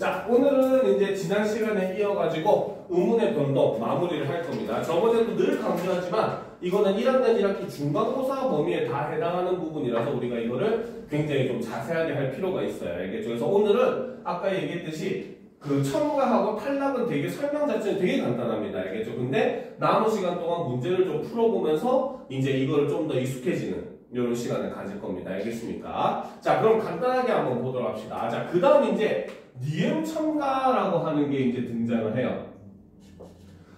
자, 오늘은 이제 지난 시간에 이어가지고 의문의 변동 마무리를 할 겁니다. 저번에도 늘 강조하지만 이거는 1학년 1학기 중간고사 범위에 다 해당하는 부분이라서 우리가 이거를 굉장히 좀 자세하게 할 필요가 있어요. 알겠죠? 그래서 오늘은 아까 얘기했듯이 그 첨가하고 탈락은 되게 설명 자체는 되게 간단합니다. 알겠죠? 근데 남은 시간 동안 문제를 좀 풀어보면서 이제 이거를 좀 더 익숙해지는 이런 시간을 가질 겁니다. 알겠습니까? 자, 그럼 간단하게 한번 보도록 합시다. 자, 그 다음 이제 니은 첨가라고 하는 게 이제 등장을 해요.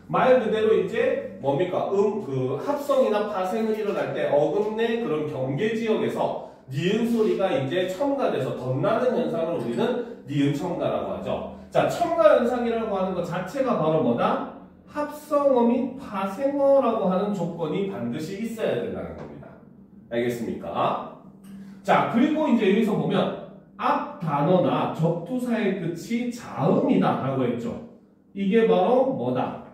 말 그대로 이제 뭡니까? 그 합성이나 파생을 일어날 때 어긋내 그런 경계 지역에서 니은 소리가 이제 첨가돼서 덧나는 현상을 우리는 니은 첨가라고 하죠. 자, 첨가 현상이라고 하는 것 자체가 바로 뭐다? 합성어 및 파생어라고 하는 조건이 반드시 있어야 된다는 겁니다. 알겠습니까? 자, 그리고 이제 여기서 보면 앞 단어나 접두사의 끝이 자음이다 라고 했죠. 이게 바로 뭐다?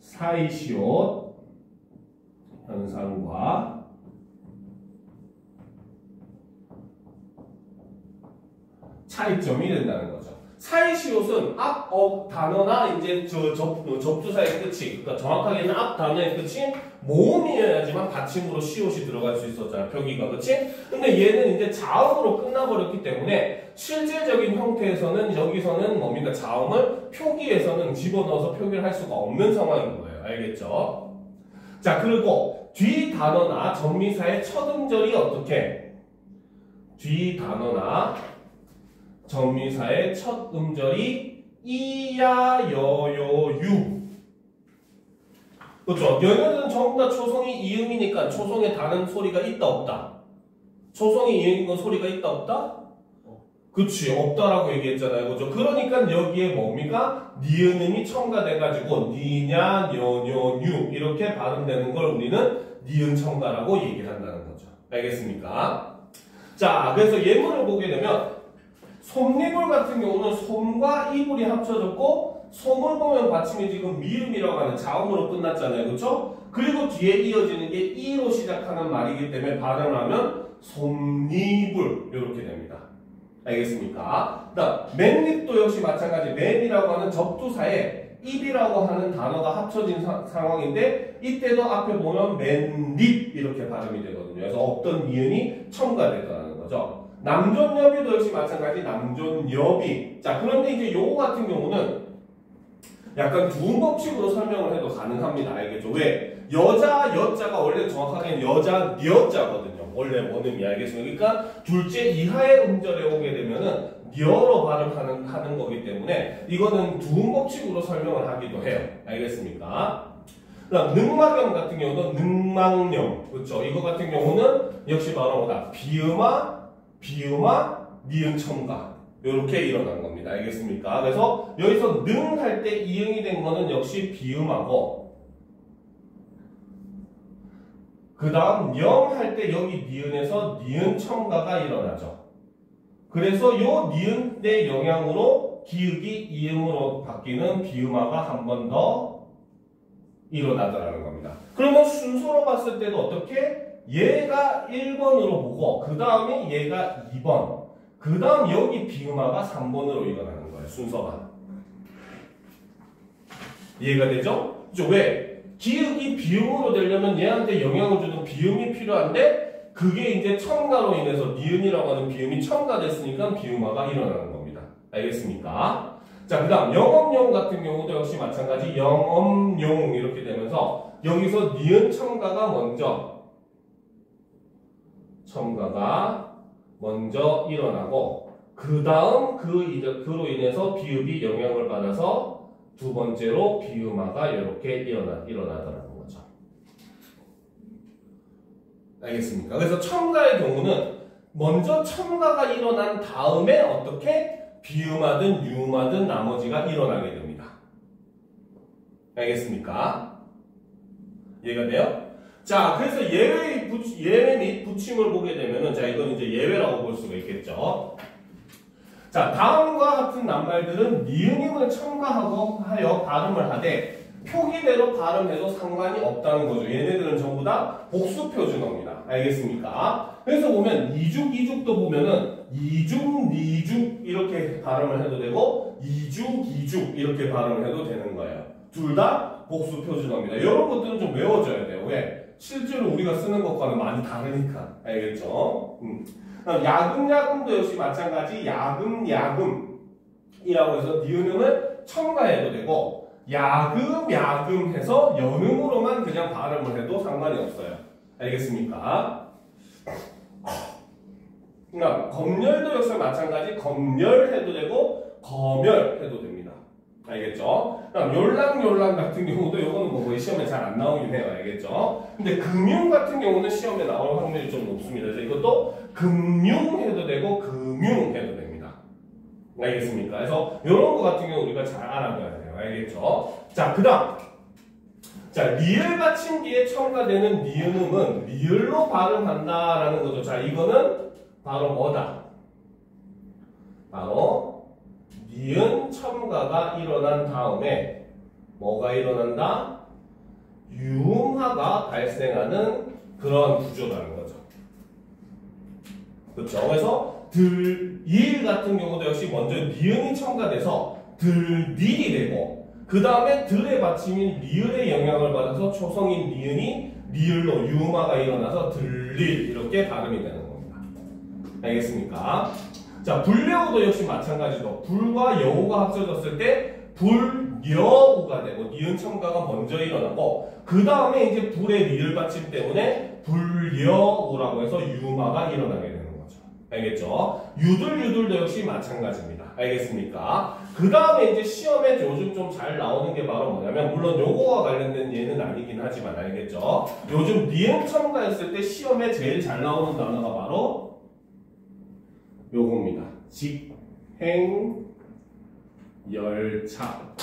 사이시옷 현상과 차이점이 된다는 거죠. 사이시옷은 앞 단어나 이제 접두사의 끝이, 그러니까 정확하게는 앞 단어의 끝이 모음이어야지만 받침으로 시옷이 들어갈 수 있었잖아, 표기가. 그치? 근데 얘는 이제 자음으로 끝나버렸기 때문에 실제적인 형태에서는 여기서는 뭡니까? 자음을 표기에서는 집어넣어서 표기를 할 수가 없는 상황인 거예요. 알겠죠? 자, 그리고 뒤 단어나 전미사의 첫 음절이 어떻게? 뒤 단어나 전미사의 첫 음절이 이야, 여요, 유. 그렇죠? 얘네들은 전부 다 초성이 이음이니까 초성에 다른 소리가 있다, 없다? 초성이 이음인 건 소리가 있다, 없다? 그치, 없다라고 얘기했잖아요. 그죠? 그러니까 여기에 뭡니까? 니은음이 첨가돼가지고 니냐, 녀녀, 뉴 이렇게 발음되는 걸 우리는 니은 첨가라고 얘기를 한다는 거죠. 알겠습니까? 자, 그래서 예문을 보게 되면 솜니불 같은 경우는 솜과 이불이 합쳐졌고 솜을 보면 받침이 지금 미음이라고 하는 자음으로 끝났잖아요. 그렇죠? 그리고 뒤에 이어지는 게 이로 시작하는 말이기 때문에 발음을 하면 솜니불 이렇게 됩니다. 알겠습니까? 그다음 맨립도 역시 마찬가지. 맨이라고 하는 접두사에 입이라고 하는 단어가 합쳐진 상황인데 이때도 앞에 보면 맨립 이렇게 발음이 되거든요. 그래서 없던 니은이 첨가되더라는 거죠. 남존여비도 역시 마찬가지. 남존여비. 자, 그런데 이제 요거 같은 경우는 약간 두음 법칙으로 설명을 해도 가능합니다. 알겠죠? 왜? 여자 여자가 원래 정확하게는 여자 여자거든요. 원래 원음이. 알겠습니까? 그러니까 둘째 이하의 음절에 오게 되면은 녀로 발음하는 거기 때문에 이거는 두음 법칙으로 설명을 하기도 해요. 알겠습니까? 그다음 능막염 같은 경우는 능망염. 그렇죠? 이거 같은 경우는 역시 바로 뭐다? 비음화, 니은 첨가. 이렇게 일어난 겁니다. 알겠습니까? 그래서 여기서 능 할 때 이응이 된 거는 역시 비음하고 그 다음 영 할 때 여기 니은에서 니은 첨가가 일어나죠. 그래서 요 니은의 영향으로 기읍이 이음으로 바뀌는 비음화가 한 번 더 일어나더라는 겁니다. 그러면 순서로 봤을 때도 어떻게? 얘가 1번으로 보고 그 다음에 얘가 2번 그 다음 여기 비음화가 3번으로 일어나는 거예요. 순서가. 이해가 되죠? 그죠? 왜? 기읍이 비음으로 되려면 얘한테 영향을 주는 비음이 필요한데 그게 이제 첨가로 인해서 니은이라고 하는 비음이 첨가됐으니까 비음화가 일어나는 겁니다. 알겠습니까? 자, 그 다음 영엄용 같은 경우도 역시 마찬가지. 영엄용 이렇게 되면서 여기서 니은 첨가가 먼저 일어나고 그 다음 그로 인해서 비읍이 영향을 받아서 두 번째로 비음화가 이렇게 일어나더라는 거죠. 알겠습니까? 그래서 첨가의 경우는 먼저 첨가가 일어난 다음에 어떻게 비음하든 유음하든 나머지가 일어나게 됩니다. 알겠습니까? 이해가 돼요? 자, 그래서 예외 및 붙임을 보게 되면은, 자, 이건 이제 예외라고 볼 수가 있겠죠. 자, 다음과 같은 낱말들은 니은임을 첨가하고 하여 발음을 하되 표기대로 발음해도 상관이 없다는 거죠. 얘네들은 전부 다 복수 표준어입니다. 알겠습니까? 그래서 보면 이죽도 보면은 이죽, 니죽 이렇게 발음을 해도 되고 이주, 기주 이렇게 발음을 해도 되는 거예요. 둘 다 복수 표준어입니다. 이런 것들은 좀 외워줘야 돼요. 왜? 실제로 우리가 쓰는 것과는 많이 다르니까. 알겠죠? 그럼 야금야금도 역시 마찬가지 야금야금이라고 해서 니은음을 첨가해도 되고 야금야금 해서 연음으로만 그냥 발음을 해도 상관이 없어요. 알겠습니까? 그러니까 검열도 역시 마찬가지 검열해도 되고 거멸해도 됩니다. 알겠죠? 그럼 열랑열랑 같은 경우도 이거는 뭐 시험에 잘 안 나오긴 해요. 알겠죠? 근데 금융 같은 경우는 시험에 나올 확률이 좀 높습니다. 그래서 이것도 금융해도 되고 금융해도 됩니다. 알겠습니까? 그래서 이런 거 같은 경우 우리가 잘 알아둬야 돼요. 알겠죠? 자, 그 다음. 자, 리을 받침기에 첨가되는 니은음은 리을로 발음한다라는 거죠. 자, 이거는 바로 뭐다? 바로 니은 첨가가 일어난 다음에 뭐가 일어난다? 유음화가 발생하는 그런 구조라는 거죠. 그렇죠? 그래서 들일 같은 경우도 역시 먼저 니은이 첨가돼서 들릴이 되고 그 다음에 들의 받침인 리을의 영향을 받아서 초성인 니은이 리을로 유음화가 일어나서 들릴 이렇게 발음이 되는 겁니다. 알겠습니까? 자, 불려우도 역시 마찬가지로 불과 여우가 합쳐졌을 때 불여우가 되고 니은 첨가가 먼저 일어나고 그 다음에 이제 불의 리을 받침 때문에 불여우라고 해서 유음화가 일어나게 되는 거죠. 알겠죠? 유들유들도 역시 마찬가지입니다. 알겠습니까? 그 다음에 이제 시험에 요즘 좀 잘 나오는 게 바로 뭐냐면 물론 요거와 관련된 예는 아니긴 하지만 알겠죠? 요즘 니은 첨가했을 때 시험에 제일 잘 나오는 단어가 바로 요겁니다. 직행 열차.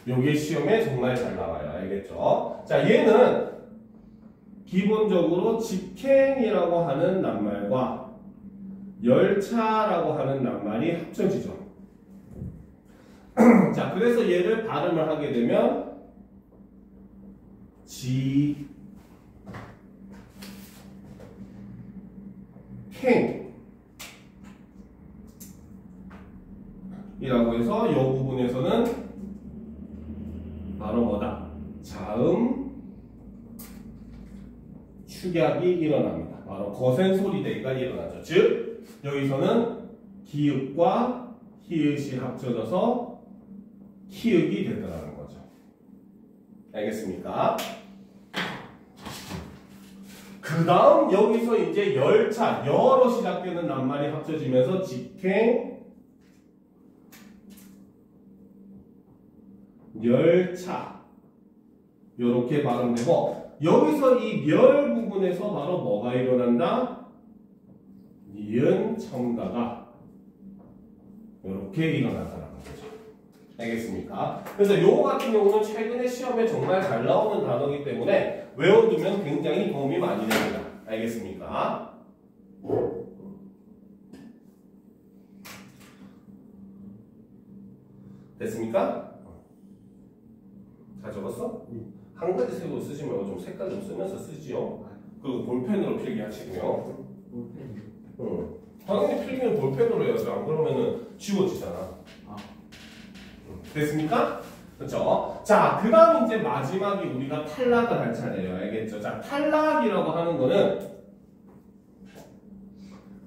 요게 시험에 정말 잘 나와요. 알겠죠? 자, 얘는 기본적으로 직행이라고 하는 낱말과 열차라고 하는 낱말이 합쳐지죠. 자, 그래서 얘를 발음을 하게 되면 직행 이라고 해서 이 부분에서는 바로 뭐다? 자음 축약이 일어납니다. 바로 거센 소리대기가 일어나죠. 즉 여기서는 기읍과 히읗이 합쳐져서 키읔이 되더라는 거죠. 알겠습니까? 그 다음 여기서 이제 열차, 여로 시작되는 낱말이 합쳐지면서 직행 열차 요렇게 발음되고 여기서 이 멸 부분에서 바로 뭐가 일어난다? 니은 첨가가 요렇게 일어나더라는 거죠. 알겠습니까? 그래서 요거 같은 경우는 최근에 시험에 정말 잘 나오는 단어이기 때문에 외워두면 굉장히 도움이 많이 됩니다. 알겠습니까? 됐습니까? 다 적었어? 한 가지 색으로 쓰지 말고 좀 색깔 좀 쓰면서 쓰지요. 그리고 볼펜으로 필기하시고요. 당연히 필기는 볼펜으로 해야죠. 안 그러면은 지워지잖아. 됐습니까? 그렇죠? 자, 그 다음 이제 마지막이 우리가 탈락을 할 차례예요. 알겠죠? 자, 탈락이라고 하는 거는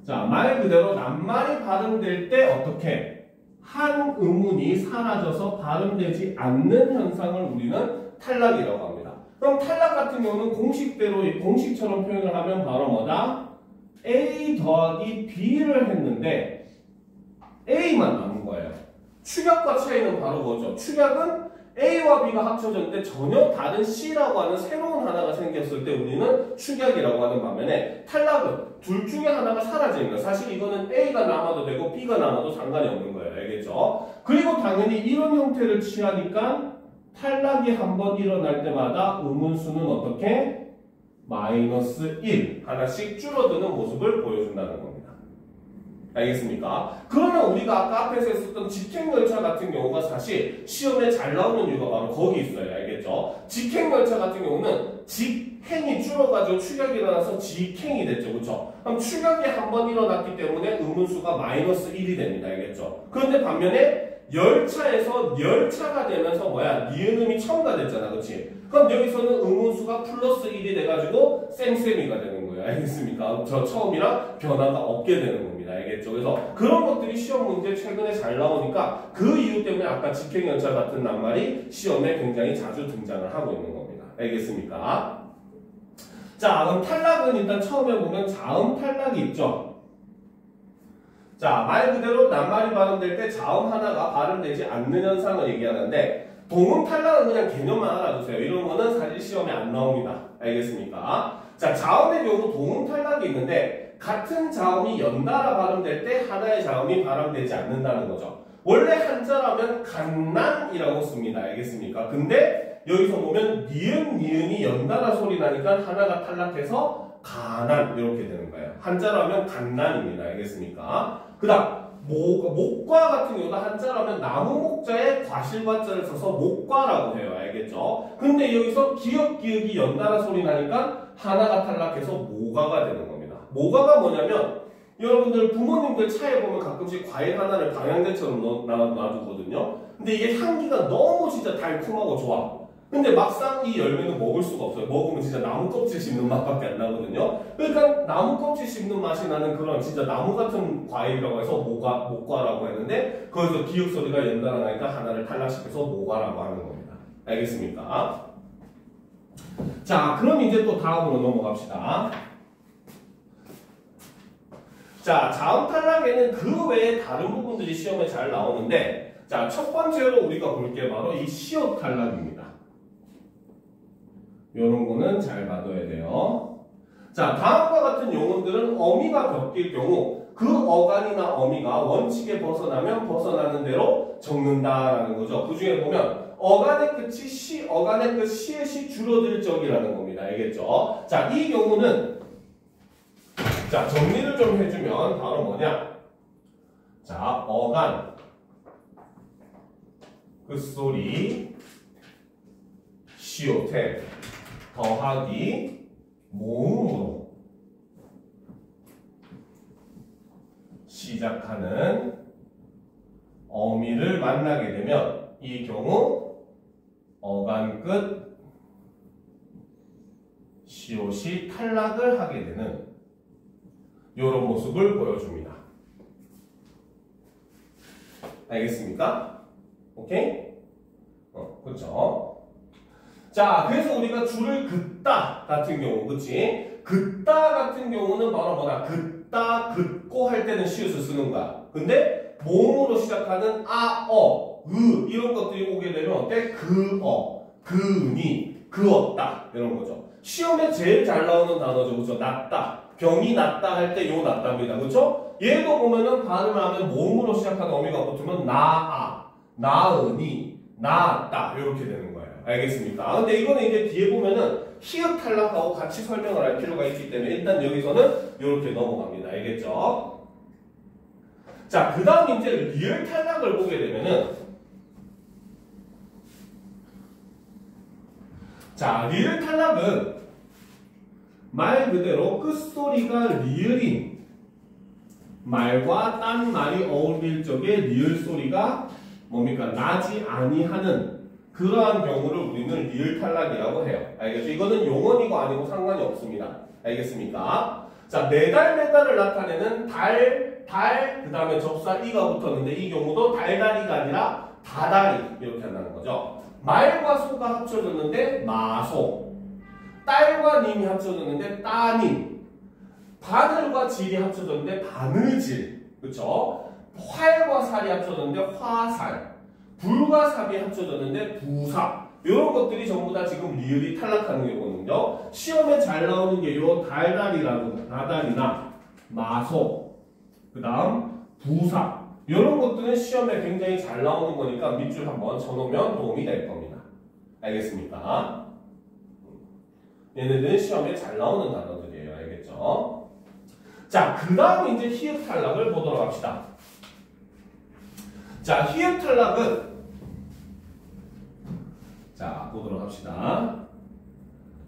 자, 말 그대로 낱말이 발음될 때 어떻게 한 음운이 사라져서 발음되지 않는 현상을 우리는 탈락이라고 합니다. 그럼 탈락 같은 경우는 공식대로 공식처럼 표현을 하면 바로 뭐다? A 더하기 B를 했는데 A만 남은 거예요. 축약과 차이는 바로 뭐죠? 축약은 A와 B가 합쳐졌는데 전혀 다른 C라고 하는 새로운 하나가 생겼을 때 우리는 축약이라고 하는 반면에 탈락은 둘 중에 하나가 사라지는 거예요. 사실 이거는 A가 남아도 되고 B가 남아도 상관이 없는 거예요. 알겠죠? 그리고 당연히 이런 형태를 취하니까 탈락이 한번 일어날 때마다 음운수는 어떻게? -1 하나씩 줄어드는 모습을 보여준다는 겁니다. 알겠습니까? 그러면 우리가 아까 앞에서 했었던 직행열차 같은 경우가 사실 시험에 잘 나오는 이유가 바로 거기 있어요. 알겠죠? 직행열차 같은 경우는 직행이 줄어가지고 축약이 일어나서 직행이 됐죠. 그렇죠? 그럼 축약이 한 번 일어났기 때문에 의문수가 마이너스 1이 됩니다. 알겠죠? 그런데 반면에 열차에서 열차가 되면서 뭐야? 니은음이 첨가됐잖아. 그렇지? 그럼 여기서는 의문수가 플러스 1이 돼가지고 쌤쌤이가 되는 거예요. 알겠습니까? 저 처음이랑 변화가 없게 되는 겁니다. 알겠죠? 그래서 그런 것들이 시험 문제 최근에 잘 나오니까 그 이유 때문에 아까 직행연차 같은 낱말이 시험에 굉장히 자주 등장을 하고 있는 겁니다. 알겠습니까? 자, 그럼 탈락은 일단 처음에 보면 자음 탈락이 있죠. 자, 말 그대로 낱말이 발음될 때 자음 하나가 발음되지 않는 현상을 얘기하는데 동음 탈락은 그냥 개념만 알아두세요. 이런 거는 사실 시험에 안 나옵니다. 알겠습니까? 자, 자음의 경우 동음 탈락이 있는데 같은 자음이 연달아 발음될 때 하나의 자음이 발음되지 않는다는 거죠. 원래 한자라면 갓난이라고 씁니다. 알겠습니까? 근데 여기서 보면 니은이 연달아 소리 나니까 하나가 탈락해서 가난 이렇게 되는 거예요. 한자라면 갓난입니다. 알겠습니까? 그 다음 목과 같은 경우도 한자라면 나무 목자에 과실과자를 써서 목과라고 해요. 알겠죠? 근데 여기서 기역기역이 연달아 소리 나니까 하나가 탈락해서 모가가 되는 겁니다. 모가가 뭐냐면 여러분들 부모님들 차에 보면 가끔씩 과일 하나를 방향제처럼 놔두거든요. 근데 이게 향기가 너무 진짜 달콤하고 좋아. 근데 막상 이 열매는 먹을 수가 없어요. 먹으면 진짜 나무 껍질 씹는 맛밖에 안 나거든요. 그러니까 나무 껍질 씹는 맛이 나는 그런 진짜 나무 같은 과일이라고 해서 목과라고 했는데 거기서 기역 소리가 연달아 나니까 하나를 탈락시켜서 모과라고 하는 겁니다. 알겠습니까? 자, 그럼 이제 또 다음으로 넘어갑시다. 자, 자음 탈락에는 그 외에 다른 부분들이 시험에 잘 나오는데 자, 첫 번째로 우리가 볼 게 바로 이 시옷 탈락입니다. 이런 거는 잘 봐둬야 돼요. 자, 다음과 같은 용어들은 어미가 겹길 경우 그 어간이나 어미가 원칙에 벗어나면 벗어나는 대로 적는다라는 거죠. 그 중에 보면 어간의 끝이 어간의 끝 시읒이 줄어들 적이라는 겁니다. 알겠죠? 자, 이 경우는 자, 정리를 좀 해주면 바로 뭐냐? 자, 어간 끝소리 시옷에 더하기 모음으로 시작하는 어미를 만나게 되면 이 경우 어간 끝 시옷이 탈락을 하게 되는 이런 모습을 보여줍니다. 알겠습니까? 오케이? 그렇죠? 자, 그래서 우리가 줄을 긋다 같은 경우, 그치? 긋다 같은 경우는 바로 뭐다? 긋다, 긋고 할 때는 시옷을 쓰는 거야. 근데 모음으로 시작하는 아, 어, 으 이런 것들이 오게 되면 어때? 그니, 그었다 이런 거죠. 시험에 제일 잘 나오는 단어죠, 그렇죠? 낫다, 병이 낫다 할 때 요 낫답니다, 그렇죠? 얘도 보면은 발음을 하면 모음으로 시작하는 어미가 붙으면 나아, 나으니, 나았다 이렇게 되는 거예요. 알겠습니까? 근데 이거는 이제 뒤에 보면은 히읗 탈락하고 같이 설명을 할 필요가 있기 때문에 일단 여기서는 이렇게 넘어갑니다. 알겠죠? 자, 그 다음 이제 리을 탈락을 보게 되면은 자, 리을 탈락은 말 그대로 끝소리가 리을인 말과 딴 말이 어울릴 적에 리을 소리가 뭡니까? 나지 아니하는 그러한 경우를 우리는 리을 탈락이라고 해요. 알겠죠? 이거는 용언이고 아니고 상관이 없습니다. 알겠습니까? 자, 매달을 나타내는 그 다음에 접사 이가 붙었는데 이 경우도 달다리가 아니라 다다리 이렇게 한다는 거죠. 말과 소가 합쳐졌는데 마소, 딸과 님이 합쳐졌는데 따님, 바늘과 질이 합쳐졌는데 바느질, 그렇죠? 활과 살이 합쳐졌는데 화살, 불과 삽이 합쳐졌는데 부사. 이런 것들이 전부 다 지금 리을이 탈락하는 경우거든요. 시험에 잘 나오는 게 요 다다리나 마소, 그 다음 부사. 이런 것들은 시험에 굉장히 잘 나오는 거니까 밑줄 한번 쳐놓으면 도움이 될 겁니다. 알겠습니까? 얘네들은 시험에 잘 나오는 단어들이에요. 알겠죠? 자, 그 다음 이제 히읗 탈락을 보도록 합시다. 자, 히읗 탈락은 자, 보도록 합시다.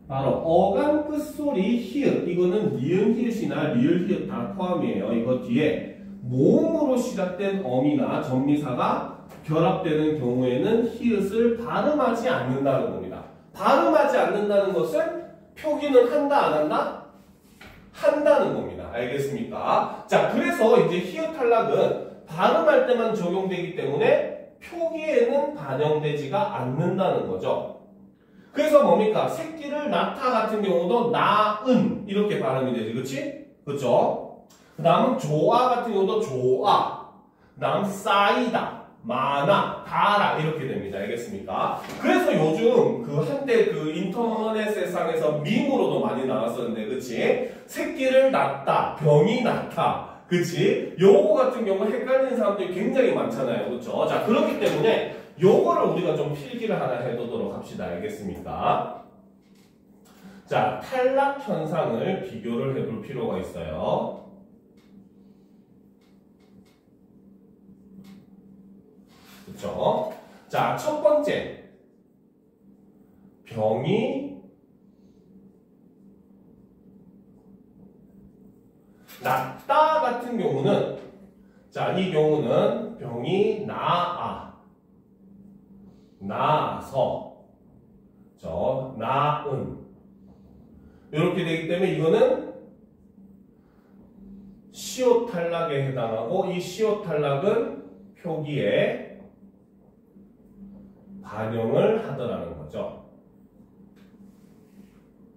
바로 어감 끝소리 히읗, 이거는 니은 히읗이나 리을 히읗 다 포함이에요. 이거 뒤에 모음으로 시작된 어미나 전미사가 결합되는 경우에는 히읗을 발음하지 않는다는 겁니다. 발음하지 않는다는 것은 표기는 한다 안 한다? 한다는 겁니다. 알겠습니까? 자, 그래서 이제 히읗 탈락은 발음할 때만 적용되기 때문에 표기에는 반영되지가 않는다는 거죠. 그래서 뭡니까? 새끼를 낳다 같은 경우도 나은 이렇게 발음이 되지, 그치? 그쵸? 그 다음은 좋아 같은 경우도 좋아, 그 다음 쌓이다, 많아, 다라 이렇게 됩니다. 알겠습니까? 그래서 요즘 그 한때 그 인터넷 세상에서 밈으로도 많이 나왔었는데, 그치? 새끼를 낳다, 병이 낳다, 그치? 요거 같은 경우 헷갈리는 사람들이 굉장히 많잖아요. 그쵸? 자, 그렇기 때문에 요거를 우리가 좀 필기를 하나 해두도록 합시다. 알겠습니까? 자, 탈락 현상을 비교를 해둘 필요가 있어요. 그쵸? 자, 첫 번째. 병이 낫다 같은 경우는, 자, 이 경우는 병이 나아서, 나은. 이렇게 되기 때문에 이거는 시옷 탈락에 해당하고, 이 시옷 탈락은 표기에 반영을 하더라는 거죠.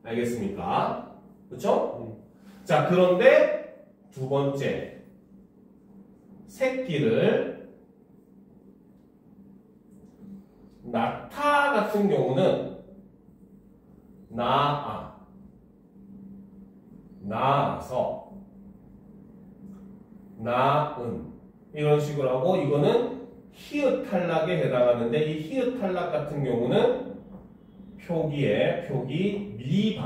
알겠습니까? 그쵸? 자, 그런데 두 번째. 새끼를 낳다 같은 경우는 나아서, 나은 이런 식으로 하고, 이거는 히읗 탈락에 해당하는데, 이 히읗 탈락 같은 경우는 표기에 표기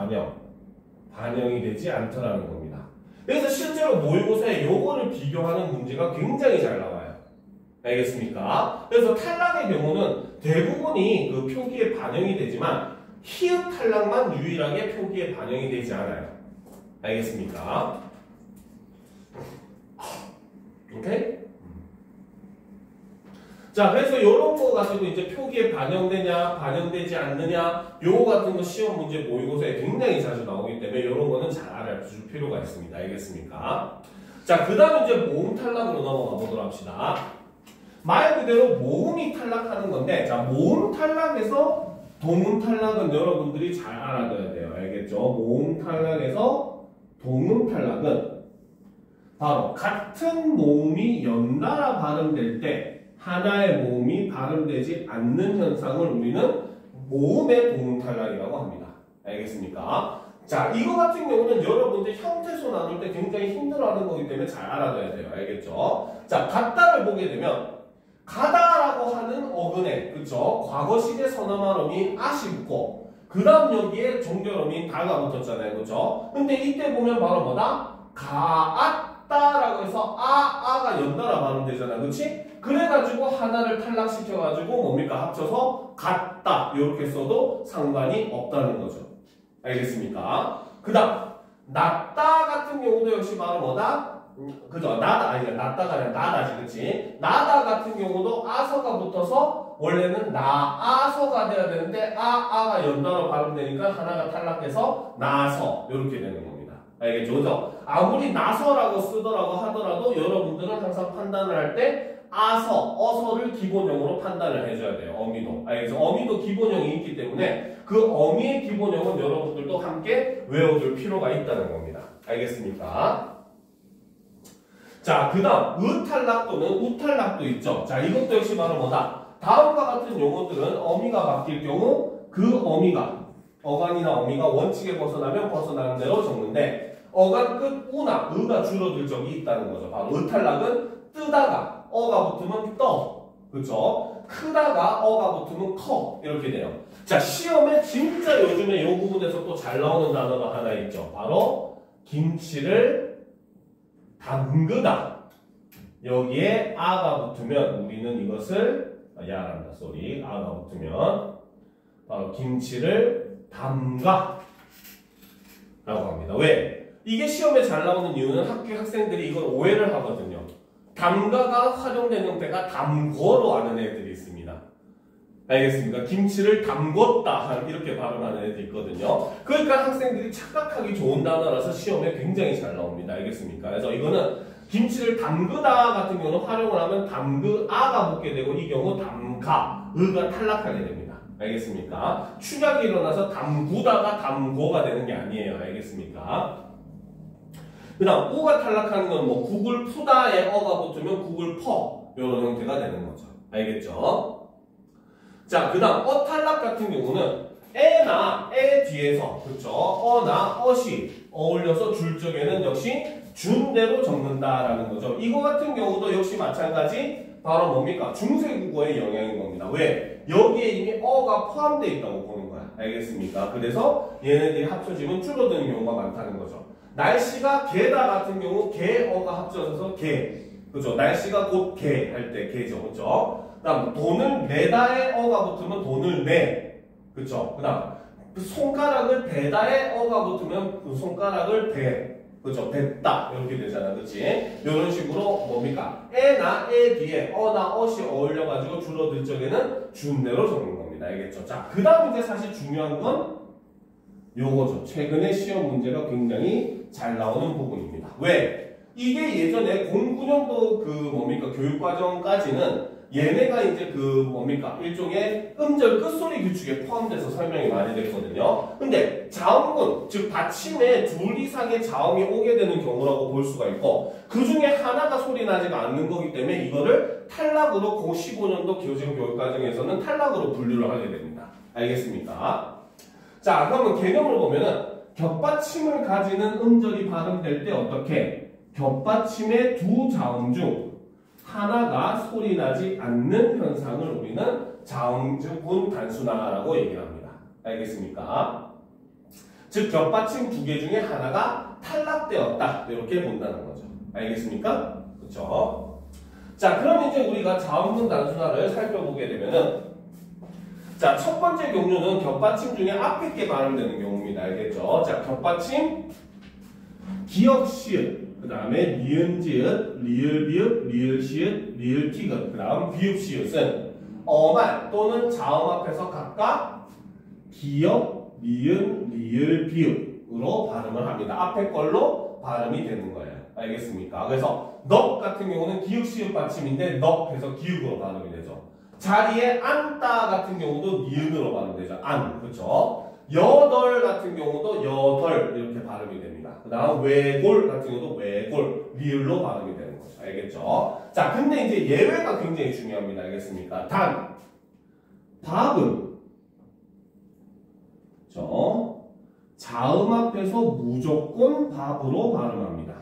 반영이 되지 않더라는 겁니다. 그래서 실제로 모의고사에 요거를 비교하는 문제가 굉장히 잘 나와요. 알겠습니까? 그래서 탈락의 경우는 대부분이 그 표기에 반영이 되지만 히읗 탈락만 유일하게 표기에 반영이 되지 않아요. 알겠습니까? 오케이? 자, 그래서 이런 거 가지고 이제 표기에 반영되냐, 반영되지 않느냐, 요거 같은 거 시험 문제 모의고사에 굉장히 자주 나오기 때문에 이런 거는 잘 알아줄 필요가 있습니다. 알겠습니까? 자, 그 다음 이제 모음 탈락으로 넘어가 보도록 합시다. 말 그대로 모음이 탈락하는 건데, 자, 모음 탈락에서 동음 탈락은 여러분들이 잘 알아둬야 돼요. 알겠죠? 모음 탈락에서 동음 탈락은 바로 같은 모음이 연달아 발음될 때 하나의 모음이 발음되지 않는 현상을 우리는 모음의 동음 탈락이라고 합니다. 알겠습니까? 자, 이거 같은 경우는 여러분들 형태소 나눌 때 굉장히 힘들어하는 거기 때문에 잘 알아둬야 돼요. 알겠죠? 자, 같다를 보게 되면 가다라고 하는 어근에, 그쵸? 과거식의 선어말음이 아시 붙고, 그 다음 여기에 종결음인 다가 붙었잖아요. 그쵸? 근데 이때 보면 바로 뭐다? 가았다라고 해서 아가 연달아 발음되잖아. 그치? 그래가지고 하나를 탈락시켜가지고 뭡니까? 합쳐서 같다. 이렇게 써도 상관이 없다는 거죠. 알겠습니까? 그 다음, 낫다 같은 경우도 역시 바로 뭐다? 그죠? 낫다가 아니라 나다지, 그치? 나다 같은 경우도 아서가 붙어서 원래는 나아서가 돼야 되는데 아가 연달아 발음되니까 하나가 탈락해서 나서 이렇게 되는 겁니다. 알겠죠? 그죠? 아무리 나서라고 쓰더라고 하더라도 여러분들은 항상 판단을 할 때 어서를 기본형으로 판단을 해줘야 돼요. 어미도. 알겠죠? 어미도 기본형이 있기 때문에 그 어미의 기본형은 여러분들도 함께 외워둘 필요가 있다는 겁니다. 알겠습니까? 자, 그 다음 으탈락 또는 우탈락도 있죠. 자, 이것도 역시 바로 뭐다? 다음과 같은 용어들은 어미가 바뀔 경우 그 어미가, 어간이나 어미가 원칙에 벗어나면 벗어나는 대로 적는데, 어간 끝 우나 으가 줄어들 적이 있다는 거죠. 바로 으탈락은 뜨다가 어가 붙으면 떠, 그쵸? 크다가 어가 붙으면 커, 이렇게 돼요. 자, 시험에 진짜 요즘에 이 부분에서 또 잘 나오는 단어가 하나 있죠. 바로 김치를 담그다. 여기에 아가 붙으면 우리는 이것을 야란다 쏘리 아가 붙으면 바로 김치를 담가 라고 합니다. 왜? 이게 시험에 잘 나오는 이유는 학생들이 이걸 오해를 하거든요. 담가가 활용되는 때가 담궈로 아는 애들이 있습니다. 알겠습니까? 김치를 담궜다 이렇게 발음하는 애들이 있거든요. 그러니까 학생들이 착각하기 좋은 단어라서 시험에 굉장히 잘 나옵니다. 알겠습니까? 그래서 이거는 김치를 담그다 같은 경우는 활용을 하면 담그아가 붙게 되고 이 경우 담가, 의가 탈락하게 됩니다. 알겠습니까? 축약이 일어나서 담구다가 담고가 되는 게 아니에요. 알겠습니까? 그 다음 우가 탈락하는 건 뭐 국을 푸다에 어가 붙으면 국을 퍼 이런 형태가 되는 거죠. 알겠죠? 자, 그 다음 탈락 같은 경우는 에나 에 뒤에서 그렇죠? 어나 어시 어울려서 줄 적에는 역시 준대로 적는다라는 거죠. 이거 같은 경우도 역시 마찬가지 바로 뭡니까? 중세국어의 영향인 겁니다. 왜? 여기에 이미 어가 포함되어 있다고 보는 거야. 알겠습니까? 그래서 얘네들이 합쳐지면 줄어드는 경우가 많다는 거죠. 날씨가 개다 같은 경우 개어가 합쳐져서 개. 그죠? 날씨가 곧 개 할 때 개죠. 그죠? 그 다음 돈을 내다에 어가 붙으면 돈을 내. 그쵸? 그 다음 손가락을 대다에 어가 붙으면 그 손가락을 대. 그죠? 뱉다 이렇게 되잖아. 그치? 이런 식으로 뭡니까? 에나 에 뒤에 어나 어시 어울려가지고 줄어들 적에는 준대로 적는 겁니다. 알겠죠? 자, 그 다음 이제 사실 중요한 건 요거죠. 최근에 시험 문제가 굉장히 잘 나오는 부분입니다. 왜? 이게 예전에 09년도 그 뭡니까? 교육과정까지는 얘네가 이제 그 뭡니까? 일종의 음절 끝소리 규칙에 포함돼서 설명이 많이 됐거든요. 근데 자음군, 즉 받침에 둘 이상의 자음이 오게 되는 경우라고 볼 수가 있고 그 중에 하나가 소리 나지가 않는 거기 때문에 이거를 탈락으로 15년도 교정 교육과정에서는 탈락으로 분류를 하게 됩니다. 알겠습니까? 자, 그러면 개념을 보면은 겹받침을 가지는 음절이 발음될 때 어떻게? 겹받침의 두 자음 중 하나가 소리 나지 않는 현상을 우리는 자음군 단순화라고 얘기를 합니다. 알겠습니까? 즉 겹받침 두 개 중에 하나가 탈락되었다 이렇게 본다는 거죠. 알겠습니까? 그렇죠? 자, 그럼 이제 우리가 자음군 단순화를 살펴보게 되면은 자, 첫 번째 경우는 겹받침 중에 앞에 게 발음되는 경우입니다. 알겠죠? 자, 겹받침 기역 시읒 그 다음에 니은 지읒, 리을 비읍, 리을 시읒, 리을 티귿, 그 다음 비읍 시읒은 어말 또는 자음 앞에서 각각 기역, 니은, 리을, 비읍으로 발음을 합니다. 앞에 걸로 발음이 되는 거예요. 알겠습니까? 그래서 넉 같은 경우는 기역 시읒 받침인데 넉 해서 기역으로 발음이 되죠. 자리에 앉다 같은 경우도 니은으로 발음되죠. 안, 그렇죠? 여덜 같은 경우도 여덜 이렇게 발음이 됩니다. 그 다음 외골 같은 경우도 외골, 리을로 발음이 되는 거죠. 알겠죠? 자, 근데 이제 예외가 굉장히 중요합니다. 알겠습니까? 단, 밥은 자음 앞에서 무조건 밥으로 발음합니다.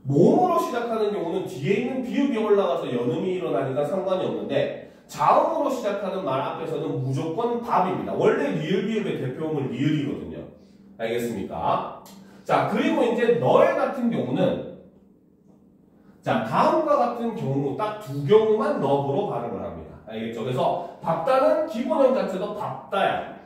모음으로 시작하는 경우는 뒤에 있는 비읍이 올라가서 연음이 일어나니까 상관이 없는데 자음으로 시작하는 말 앞에서는 무조건 밥입니다. 원래 리을 비읍의 대표음은 리을이거든요. 알겠습니까? 자, 그리고 이제 널 같은 경우는 자, 다음과 같은 경우 딱 두 경우만 넉으로 발음을 합니다. 알겠죠? 그래서 밥다는 기본형 자체도 밥다야.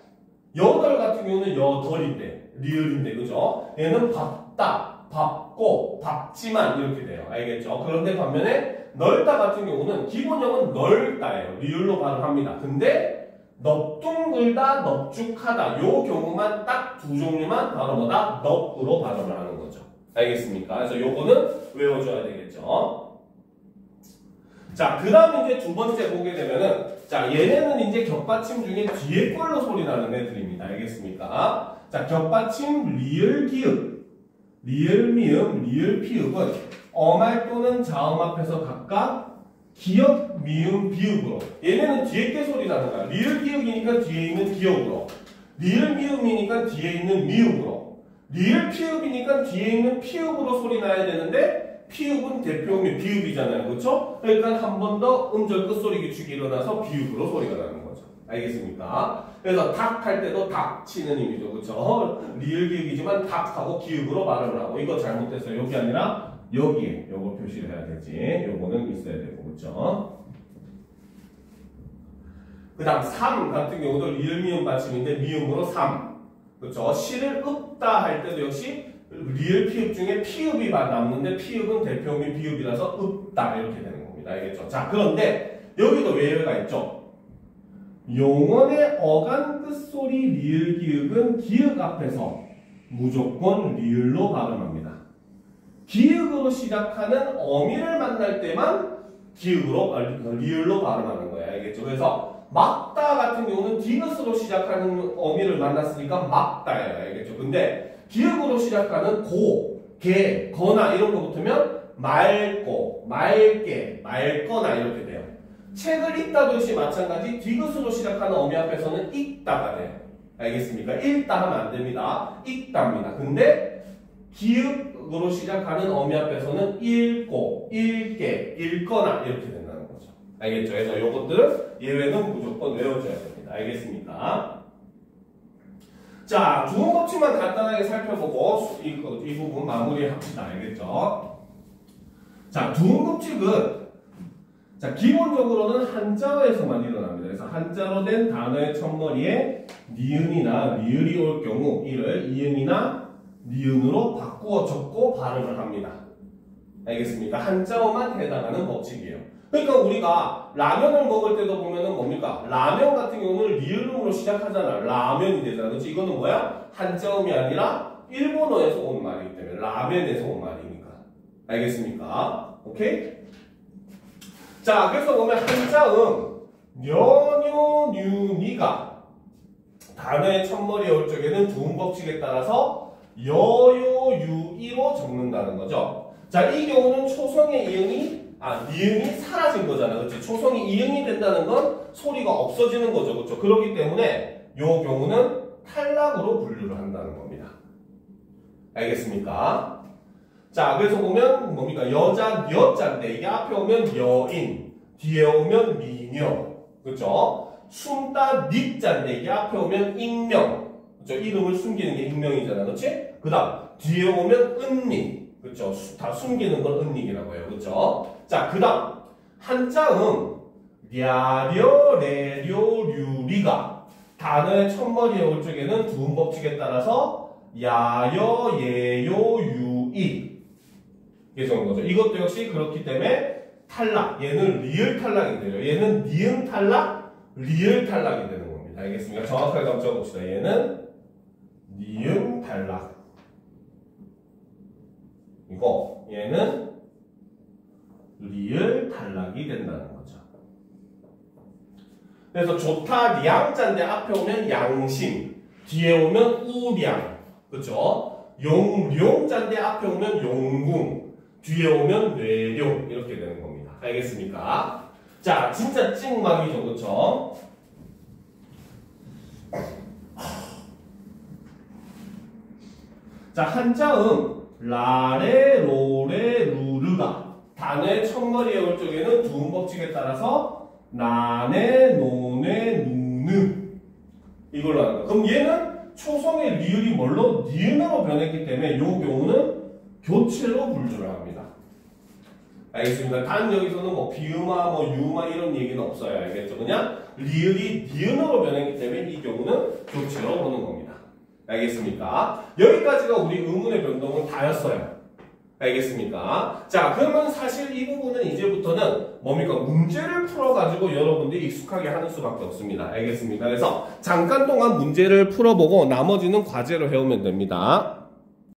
여덜 같은 경우는 여덜인데 리을인데 그죠? 얘는 밥다, 밥고, 밥지만 이렇게 돼요. 알겠죠? 그런데 반면에 넓다 같은 경우는 기본형은 넓다예요. 리을로 발음합니다. 근데 넙둥글다, 넙죽하다 요 경우만 딱 두 종류만 바로 뭐다? 넙으로 발음을 하는 거죠. 알겠습니까? 그래서 요거는 외워줘야 되겠죠. 자, 그 다음 이제 두 번째 보게 되면은 자, 얘네는 이제 겹받침 중에 뒤에 걸로 소리 나는 애들입니다. 알겠습니까? 자, 겹받침 리을 기읍, 리을 미음, 리을 피읍은 어말 또는 자음 앞에서 각각 기역, 미음, 비읍으로 얘네는 뒤에 게 소리 나는 거야. 리을 기역이니까 뒤에 있는 기역으로 리을 미음이니까 뒤에 있는 미읍으로 리을 피읍이니까 뒤에 있는 피읍으로 소리 나야 되는데 피읍은 대표음이 비읍이잖아요. 그렇죠? 그러니까 한 번 더 음절 끝소리 규칙이 일어나서 비읍으로 소리가 나는 거죠. 알겠습니까? 그래서 닭 할 때도 닭 치는 의미죠. 그렇죠? 리을 기역이지만 닭하고 기읍으로 발음을 하고 이거 잘못됐어요. 여기 아니라 여기에 요거 표시를 해야 되지. 요거는 있어야 되고, 그쵸? 그 다음 3 같은 경우도 리을 미음 받침인데 미음으로 3. 그쵸? 시를 읍다 할 때도 역시 리을 피읍 중에 피읍이 남는데 피읍은 대표음이 비읍이라서 읍다 이렇게 되는 겁니다. 알겠죠? 자, 그런데 여기도 예외가 있죠. 용언의 어간 끝소리 리을 기읍은 기읍 앞에서 무조건 리을로 발음합니다. 기읍으로 시작하는 어미를 만날 때만 리을로 발음하는 거예요. 알겠죠? 그래서 막다 같은 경우는 디귿으로 시작하는 어미를 만났으니까 막다예요. 알겠죠? 근데 기읍으로 시작하는 고, 개, 거나 이런 거 붙으면 맑고, 맑게, 맑거나 이렇게 돼요. 책을 읽다도 역시 마찬가지 디귿으로 시작하는 어미 앞에서는 읽다가 돼요. 알겠습니까? 읽다 하면 안 됩니다. 읽다입니다. 근데 기읍으로 시작하는 어미 앞에서는 읽고, 읽게, 읽거나 이렇게 된다는 거죠. 알겠죠? 그래서 요것들은 예외는 무조건 외워줘야 됩니다. 알겠습니까? 자, 두음 법칙만 간단하게 살펴보고 이 부분 마무리합시다. 알겠죠? 자, 두음 법칙은 자, 기본적으로는 한자어에서만 일어납니다. 그래서 한자로 된 단어의 첫머리에 니은이나 리을이 올 경우 이를 이응이나 니은으로 바꾸어 적고 발음을 합니다. 알겠습니까? 한자어만 해당하는 법칙이에요. 그러니까 우리가 라면을 먹을 때도 보면은 뭡니까? 라면 같은 경우는 리을음으로 시작하잖아. 라면이 되잖아. 그렇지? 이거는 뭐야? 한자음이 아니라 일본어에서 온 말이기 때문에 라면에서 온 말이니까. 알겠습니까? 오케이? 자, 그래서 보면 한자음 녀뇨 뉴니가 단어의 첫머리에 올 적에는 두음 법칙에 따라서 여요 유이로 적는다는 거죠. 자, 이 경우는 초성의 니은이 사라진 거잖아. 그렇지? 초성이 이응이 된다는 건 소리가 없어지는 거죠. 그렇죠? 그렇기 때문에 이 경우는 탈락으로 분류를 한다는 겁니다. 알겠습니까? 자, 그래서 보면 뭡니까? 여자, 여자인데 이게 앞에 오면 여인, 뒤에 오면 미녀. 그렇죠? 숨다, 니자인데 이게 앞에 오면 익명. 그렇죠? 이름을 숨기는 게 익명이잖아. 그렇지? 그 다음 뒤에 오면 은닉. 그렇죠? 다 숨기는 걸 은닉이라고 해요. 그렇죠? 자, 그 다음 한자음 랴려, 레려, 류리가 단어의 첫머리에 올 적에는 두음 법칙에 따라서 야여, 예요, 유이 이게 적은 거죠. 이것도 역시 그렇기 때문에 탈락. 얘는 리을 탈락이 돼요. 얘는 니은 탈락, 리을 탈락이 되는 겁니다. 알겠습니까? 정확하게 한번 적어봅시다. 얘는 니은 탈락. 이거 얘는 리을 탈락이 된다는 거죠. 그래서 좋다 량자인데 앞에 오면 양심, 뒤에 오면 우량, 그렇죠? 용룡자인데 앞에 오면 용궁, 뒤에 오면 뇌룡 이렇게 되는 겁니다. 알겠습니까? 자, 진짜 찍막이죠, 그렇죠? 자, 한자음 라레, 로레, 루르가 단어의 첫머리에 올 적에는 두음 법칙에 따라서 나네, 노네, 누느 이걸로 하는 거야. 그럼 얘는 초성의 리을이 뭘로? 니은으로 변했기 때문에 이 경우는 교체로 분류를 합니다. 알겠습니다. 단 여기서는 뭐 비음화, 뭐 유마 이런 얘기는 없어요. 알겠죠? 그냥 리을이 니은으로 변했기 때문에 이 경우는 교체로 보는 겁니다. 알겠습니까? 여기까지가 우리 의문의 변동은 다였어요. 알겠습니까? 자, 그러면 사실 이 부분은 이제부터는 뭡니까? 문제를 풀어가지고 여러분들이 익숙하게 하는 수밖에 없습니다. 알겠습니까? 그래서 잠깐 동안 문제를 풀어보고 나머지는 과제로 해오면 됩니다.